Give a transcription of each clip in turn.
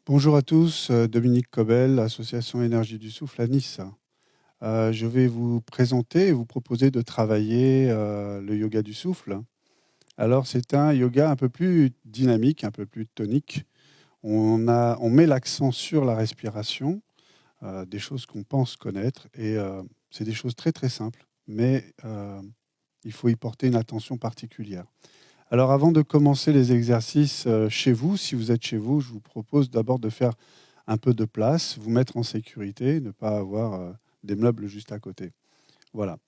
Bonjour à tous, Dominique Cobel, Association Énergie du Souffle à Nice. Je vais vous présenter et vous proposer de travailler le yoga du souffle. Alors c'est un yoga un peu plus dynamique, un peu plus tonique. On met l'accent sur la respiration, des choses qu'on pense connaître, et c'est des choses très très simples, mais il faut y porter une attention particulière. Alors avant de commencer les exercices chez vous, si vous êtes chez vous, je vous propose d'abord de faire un peu de place, vous mettre en sécurité, ne pas avoir des meubles juste à côté. Voilà.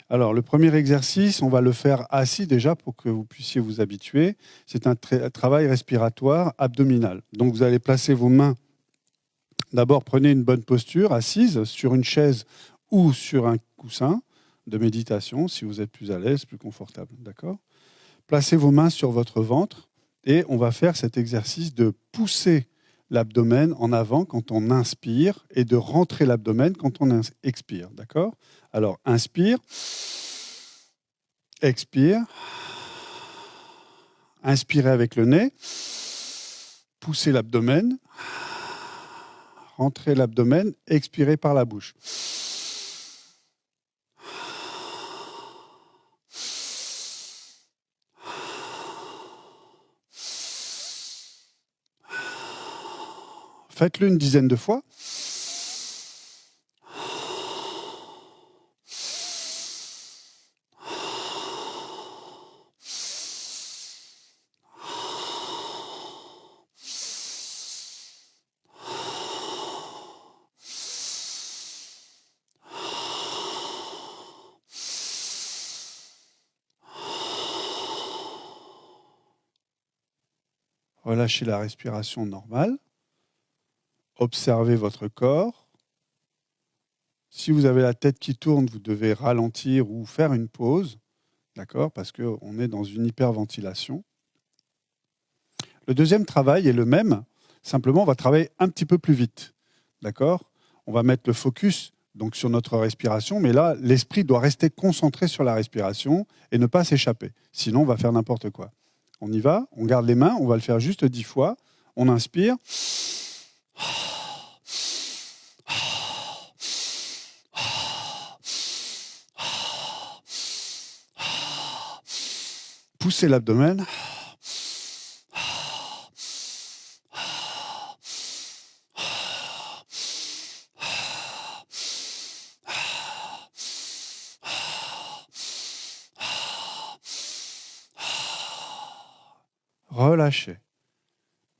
Alors le premier exercice, on va le faire assis déjà pour que vous puissiez vous habituer. C'est un travail respiratoire abdominal. Donc vous allez placer vos mains. D'abord, prenez une bonne posture, assise sur une chaise ou sur un coussin de méditation, si vous êtes plus à l'aise, plus confortable. D'accord ? Placez vos mains sur votre ventre et on va faire cet exercice de pousser l'abdomen en avant quand on inspire et de rentrer l'abdomen quand on expire. D'accord ? Alors, inspire, expire, inspirez avec le nez, poussez l'abdomen, rentrez l'abdomen, expirez par la bouche. Faites-le une dizaine de fois. Relâchez la respiration normale. Observez votre corps. Si vous avez la tête qui tourne, vous devez ralentir ou faire une pause, d'accord, parce qu'on est dans une hyperventilation. Le deuxième travail est le même, simplement on va travailler un petit peu plus vite, d'accord. On va mettre le focus donc sur notre respiration, mais là, l'esprit doit rester concentré sur la respiration et ne pas s'échapper. Sinon, on va faire n'importe quoi. On y va, on garde les mains, on va le faire juste 10 fois. On inspire. Poussez l'abdomen. Relâchez. Vous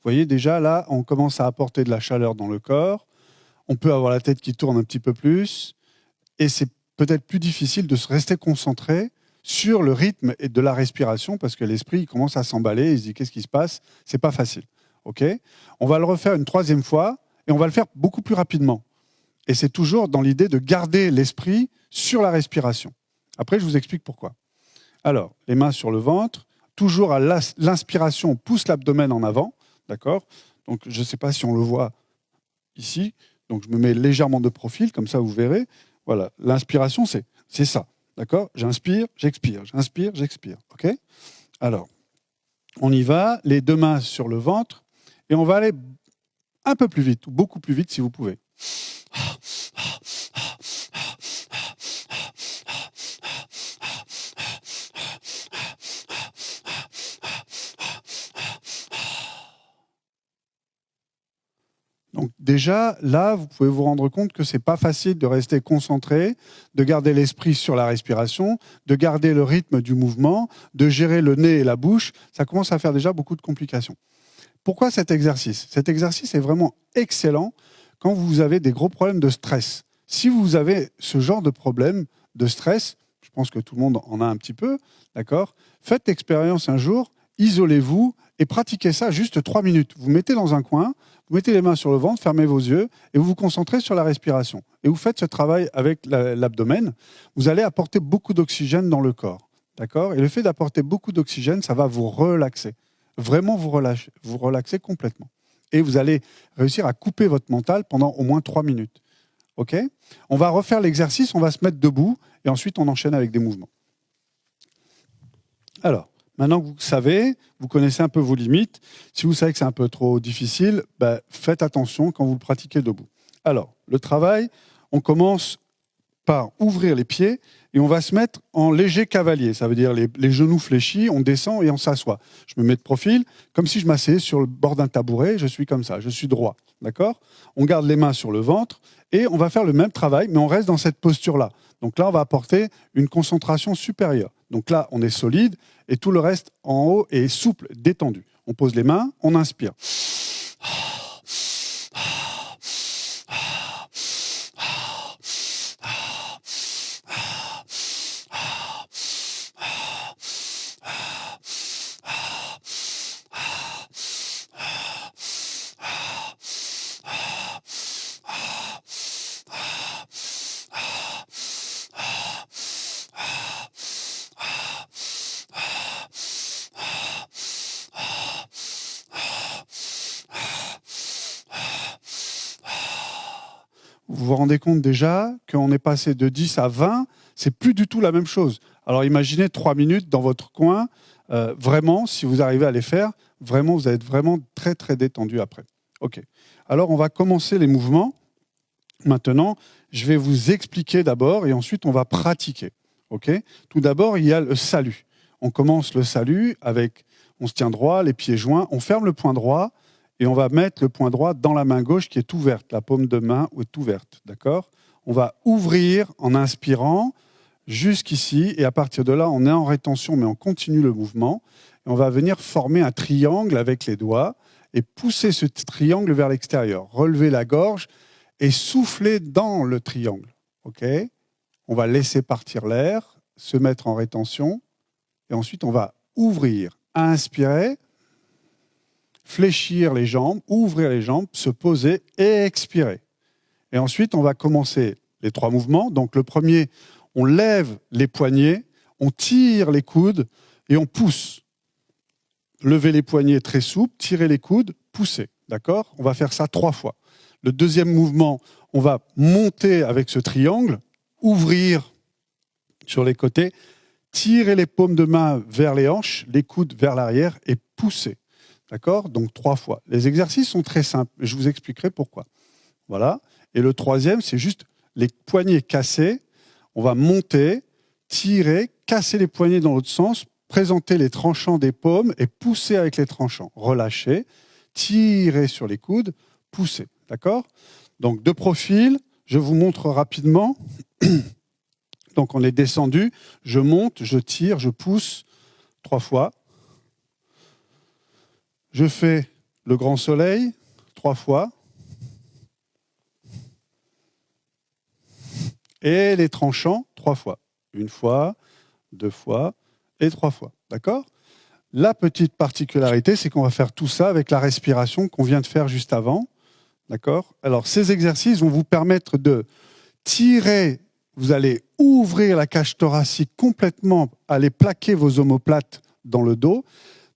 voyez déjà là, on commence à apporter de la chaleur dans le corps. On peut avoir la tête qui tourne un petit peu plus. Et c'est peut-être plus difficile de se rester concentré sur le rythme et de la respiration parce que l'esprit commence à s'emballer. Il se dit qu'est-ce qui se passe ? C'est pas facile. Ok ? On va le refaire une troisième fois et on va le faire beaucoup plus rapidement. Et c'est toujours dans l'idée de garder l'esprit sur la respiration. Après, je vous explique pourquoi. Alors, les mains sur le ventre. Toujours à l'inspiration, on pousse l'abdomen en avant. D'accord ? Donc, je ne sais pas si on le voit ici. Donc, je me mets légèrement de profil, comme ça, vous verrez. Voilà, l'inspiration, c'est ça. D'accord ? J'inspire, j'expire. J'inspire, j'expire. OK ? Alors, on y va. Les deux mains sur le ventre. Et on va aller un peu plus vite, ou beaucoup plus vite si vous pouvez. Donc déjà, là, vous pouvez vous rendre compte que ce n'est pas facile de rester concentré, de garder l'esprit sur la respiration, de garder le rythme du mouvement, de gérer le nez et la bouche. Ça commence à faire déjà beaucoup de complications. Pourquoi cet exercice ? Cet exercice est vraiment excellent quand vous avez des gros problèmes de stress. Si vous avez ce genre de problème de stress, je pense que tout le monde en a un petit peu, d'accord ? Faites l'expérience un jour, isolez-vous et pratiquez ça juste 3 minutes. Vous mettez dans un coin, vous mettez les mains sur le ventre, fermez vos yeux et vous vous concentrez sur la respiration. Et vous faites ce travail avec l'abdomen. Vous allez apporter beaucoup d'oxygène dans le corps, d'accord ? Et le fait d'apporter beaucoup d'oxygène, ça va vous relaxer. Vraiment vous relaxer complètement. Et vous allez réussir à couper votre mental pendant au moins 3 minutes. OK ? On va refaire l'exercice, on va se mettre debout et ensuite on enchaîne avec des mouvements. Alors, Maintenant que vous savez, vous connaissez un peu vos limites. Si vous savez que c'est un peu trop difficile, faites attention quand vous le pratiquez debout. Alors, le travail, on commence par ouvrir les pieds et on va se mettre en léger cavalier. Ça veut dire les genoux fléchis, on descend et on s'assoit. Je me mets de profil, comme si je m'asseyais sur le bord d'un tabouret. Je suis comme ça, je suis droit. D'accord ? On garde les mains sur le ventre et on va faire le même travail, mais on reste dans cette posture-là. Donc là, on va apporter une concentration supérieure. Donc là, on est solide et tout le reste en haut est souple, détendu. On pose les mains, on inspire. Vous vous rendez compte déjà qu'on est passé de 10 à 20, c'est plus du tout la même chose. Alors imaginez 3 minutes dans votre coin, vraiment, si vous arrivez à les faire, vraiment, vous allez être vraiment très très détendu après. Ok. Alors on va commencer les mouvements. Maintenant, je vais vous expliquer d'abord et ensuite on va pratiquer. Ok. Tout d'abord, il y a le salut. On commence le salut avec, on se tient droit, les pieds joints, on ferme le poing droit. Et on va mettre le poing droit dans la main gauche qui est ouverte. La paume de main est ouverte, d'accord ? On va ouvrir en inspirant jusqu'ici. Et à partir de là, on est en rétention, mais on continue le mouvement. Et on va venir former un triangle avec les doigts et pousser ce triangle vers l'extérieur. Relever la gorge et souffler dans le triangle. Ok ? On va laisser partir l'air, se mettre en rétention. Et ensuite, on va ouvrir. Inspirer. Fléchir les jambes, ouvrir les jambes, se poser et expirer. Et ensuite, on va commencer les 3 mouvements. Donc le premier, on lève les poignets, on tire les coudes et on pousse. Lever les poignets très souple, tirer les coudes, pousser. D'accord ? On va faire ça 3 fois. Le deuxième mouvement, on va monter avec ce triangle, ouvrir sur les côtés, tirer les paumes de main vers les hanches, les coudes vers l'arrière et pousser. D'accord ? Donc 3 fois. Les exercices sont très simples. Je vous expliquerai pourquoi. Voilà. Et le troisième, c'est juste les poignets cassés. On va monter, tirer, casser les poignets dans l'autre sens, présenter les tranchants des paumes et pousser avec les tranchants. Relâcher, tirer sur les coudes, pousser. D'accord ? Donc de profil, je vous montre rapidement. Donc on est descendu, je monte, je tire, je pousse 3 fois. Je fais le grand soleil 3 fois. Et les tranchants 3 fois. 1 fois, 2 fois et 3 fois. D'accord ? La petite particularité, c'est qu'on va faire tout ça avec la respiration qu'on vient de faire juste avant. D'accord ? Alors, ces exercices vont vous permettre de tirer, vous allez ouvrir la cage thoracique complètement, aller plaquer vos omoplates dans le dos.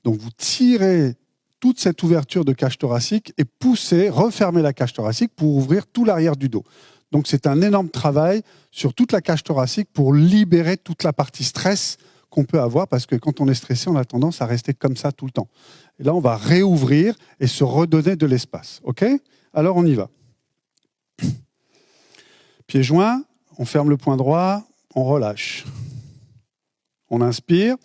Donc, vous tirez toute cette ouverture de cage thoracique et poussez, refermez la cage thoracique pour ouvrir tout l'arrière du dos. Donc c'est un énorme travail sur toute la cage thoracique pour libérer toute la partie stress qu'on peut avoir parce que quand on est stressé, on a tendance à rester comme ça tout le temps. Et là, on va réouvrir et se redonner de l'espace. OK ? Alors on y va. Pieds joints, on ferme le poing droit, on relâche. On inspire.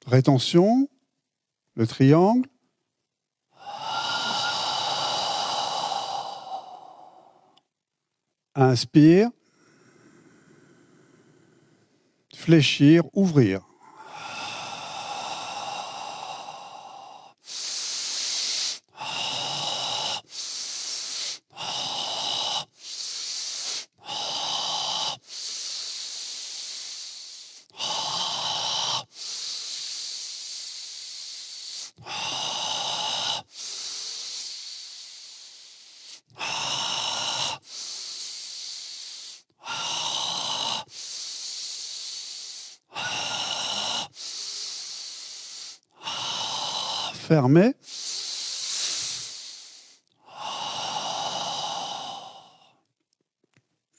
Rétention. Le triangle. Inspire. Fléchir, ouvrir. Fermez.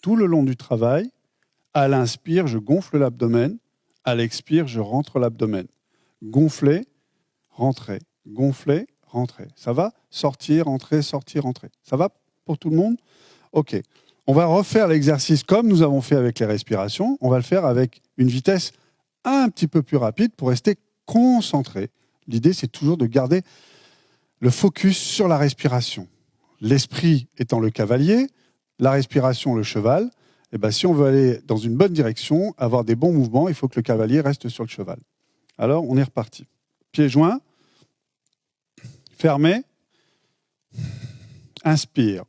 Tout le long du travail, à l'inspire, je gonfle l'abdomen. À l'expire, je rentre l'abdomen. Gonfler, rentrer. Gonfler, rentrer. Ça va? Sortir, rentrer, sortir, rentrer. Ça va pour tout le monde? OK. On va refaire l'exercice comme nous avons fait avec les respirations. On va le faire avec une vitesse un petit peu plus rapide pour rester concentré. L'idée, c'est toujours de garder le focus sur la respiration. L'esprit étant le cavalier, la respiration le cheval. Et ben, si on veut aller dans une bonne direction, avoir des bons mouvements, il faut que le cavalier reste sur le cheval. Alors, on est reparti. Pieds joints, fermé, inspire.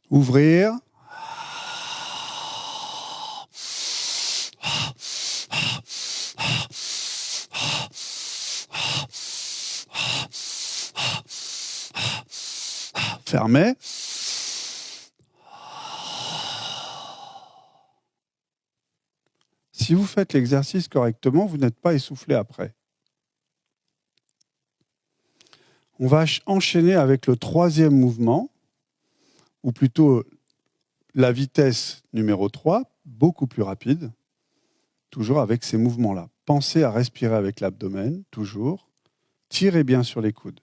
Ouvrir. Fermé. Si vous faites l'exercice correctement, vous n'êtes pas essoufflé après. On va enchaîner avec le troisième mouvement, ou plutôt la vitesse numéro 3, beaucoup plus rapide, toujours avec ces mouvements-là. Pensez à respirer avec l'abdomen, toujours. Tirez bien sur les coudes.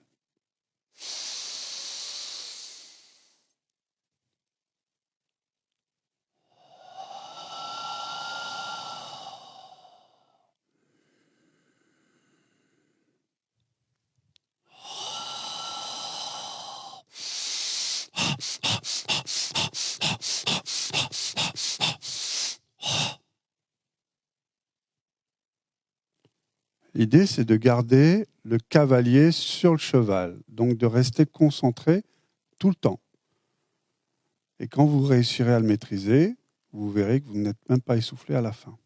L'idée, c'est de garder le cavalier sur le cheval, donc de rester concentré tout le temps. Et quand vous réussirez à le maîtriser, vous verrez que vous n'êtes même pas essoufflé à la fin.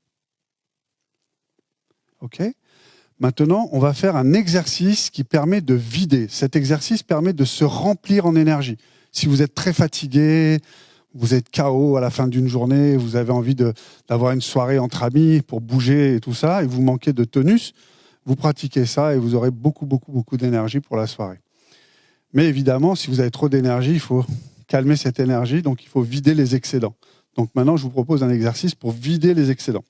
OK ? Maintenant, on va faire un exercice qui permet de vider. Cet exercice permet de se remplir en énergie. Si vous êtes très fatigué, vous êtes KO à la fin d'une journée, vous avez envie d'avoir une soirée entre amis pour bouger et tout ça, et vous manquez de tonus, vous pratiquez ça et vous aurez beaucoup d'énergie pour la soirée. Mais évidemment, si vous avez trop d'énergie, il faut calmer cette énergie, donc il faut vider les excédents. Donc maintenant, je vous propose un exercice pour vider les excédents.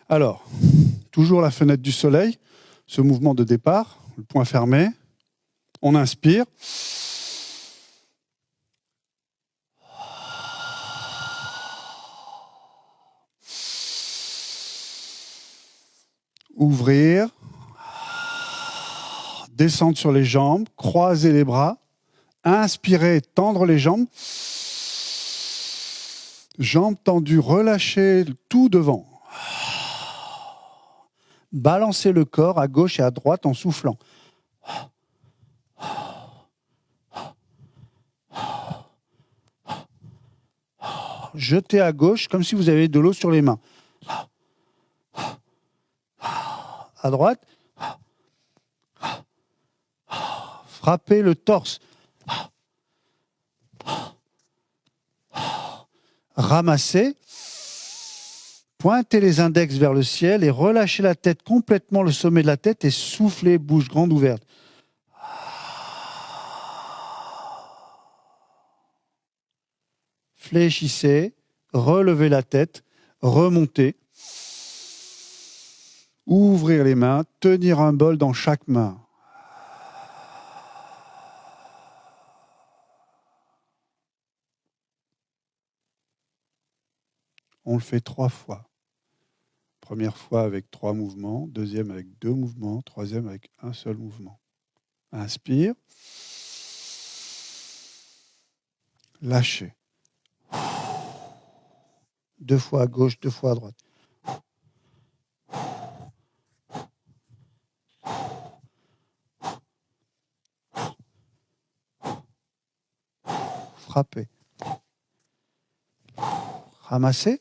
Alors, toujours la fenêtre du soleil, ce mouvement de départ, le poing fermé. On inspire. Ouvrir. Descendre sur les jambes, croiser les bras. Inspirer, tendre les jambes. Jambes tendues, relâchez tout devant. Balancez le corps à gauche et à droite en soufflant. Jetez à gauche comme si vous avez de l'eau sur les mains. À droite. Frappez le torse. Ramassez. Pointez les index vers le ciel et relâchez la tête complètement, le sommet de la tête, et soufflez, bouche grande ouverte. Fléchissez, relevez la tête, remontez. Ouvrir les mains, tenir un bol dans chaque main. On le fait 3 fois. Première fois avec 3 mouvements, deuxième avec 2 mouvements, troisième avec un seul mouvement. Inspire. Lâchez. 2 fois à gauche, 2 fois à droite. Frappez. Ramassez.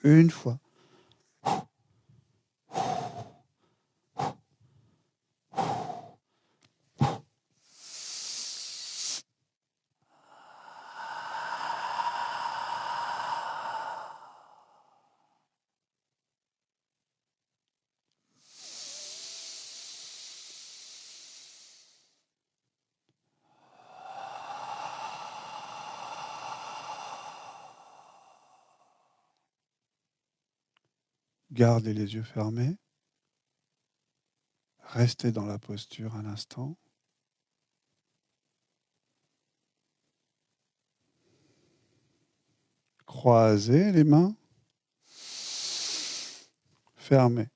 Une fois. Gardez les yeux fermés. Restez dans la posture un instant. Croisez les mains. Fermez.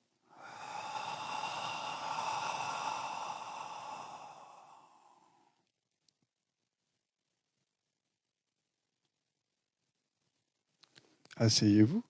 Asseyez-vous.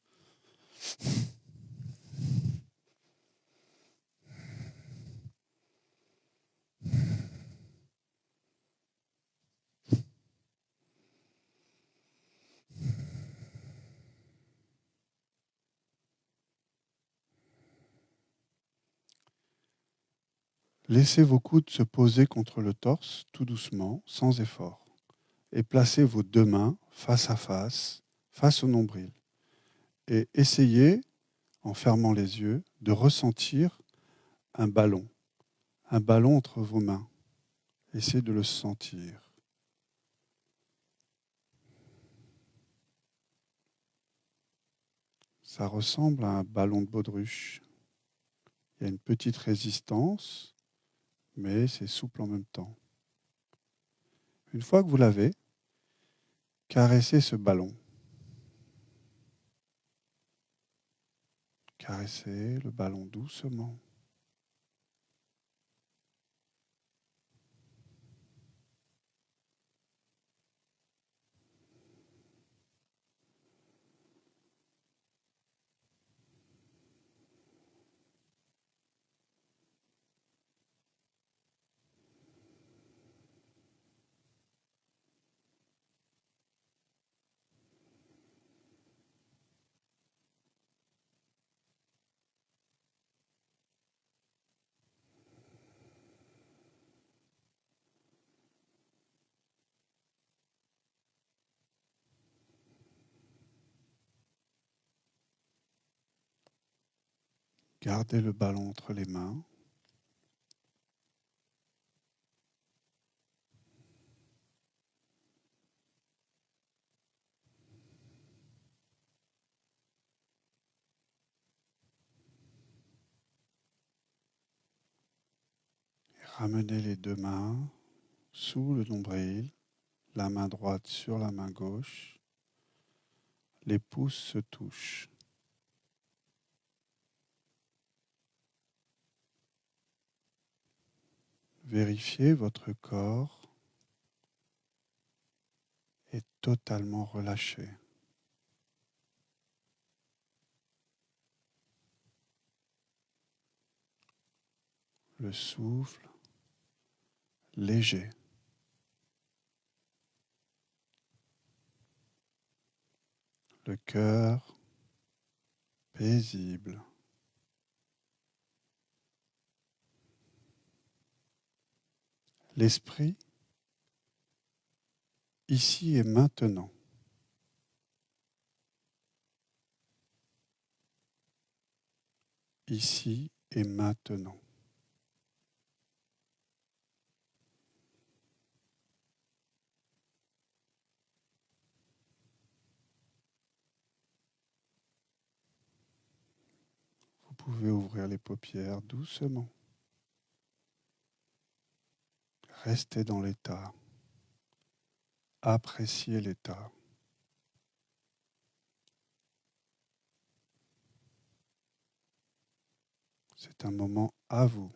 Laissez vos coudes se poser contre le torse tout doucement, sans effort. Et placez vos deux mains face à face, face au nombril. Et essayez, en fermant les yeux, de ressentir un ballon entre vos mains. Essayez de le sentir. Ça ressemble à un ballon de baudruche. Il y a une petite résistance, mais c'est souple en même temps. Une fois que vous l'avez, caressez ce ballon. Caressez le ballon doucement. Gardez le ballon entre les mains. Et ramenez les deux mains sous le nombril, la main droite sur la main gauche. Les pouces se touchent. Vérifiez votre corps est totalement relâché. Le souffle léger. Le cœur paisible. L'esprit ici et maintenant. Ici et maintenant. Vous pouvez ouvrir les paupières doucement. Restez dans l'état. Appréciez l'état. C'est un moment à vous.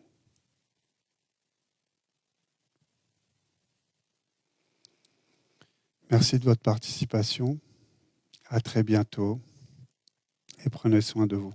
Merci de votre participation. À très bientôt et prenez soin de vous.